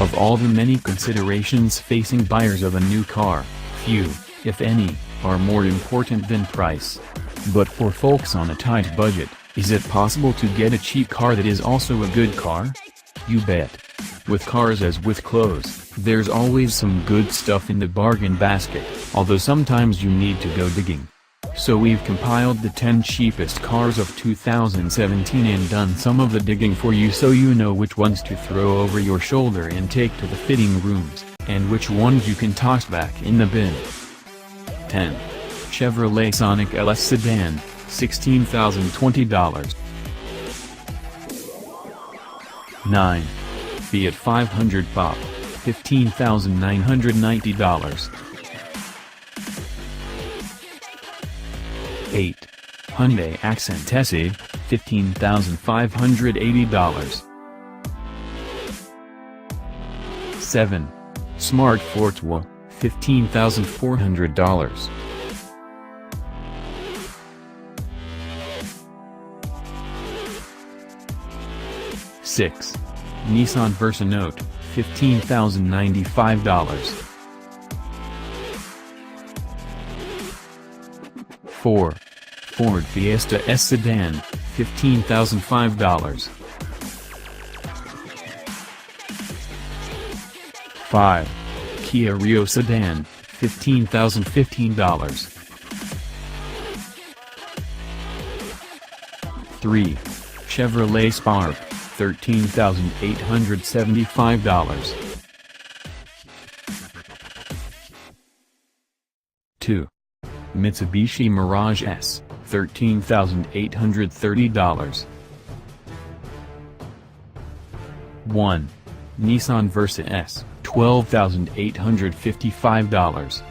Of all the many considerations facing buyers of a new car, few, if any, are more important than price. But for folks on a tight budget, is it possible to get a cheap car that is also a good car? You bet. With cars as with clothes, there's always some good stuff in the bargain basket, although sometimes you need to go digging. So we've compiled the 10 cheapest cars of 2017 and done some of the digging for you so you know which ones to throw over your shoulder and take to the fitting rooms, and which ones you can toss back in the bin. 10. Chevrolet Sonic LS Sedan, $16,020. 9. Fiat 500 Pop, $15,990. 8. Hyundai Accent SE, $15,580. 7. Smart Fortwo, $15,400. 6. Nissan Versa Note, $15,095. 4. Ford Fiesta S Sedan, $15,005. 5. Kia Rio Sedan, $15,015. 3. Chevrolet Spark, $13,875. 2. Mitsubishi Mirage S, $13,830. 1. Nissan Versa S, $12,855.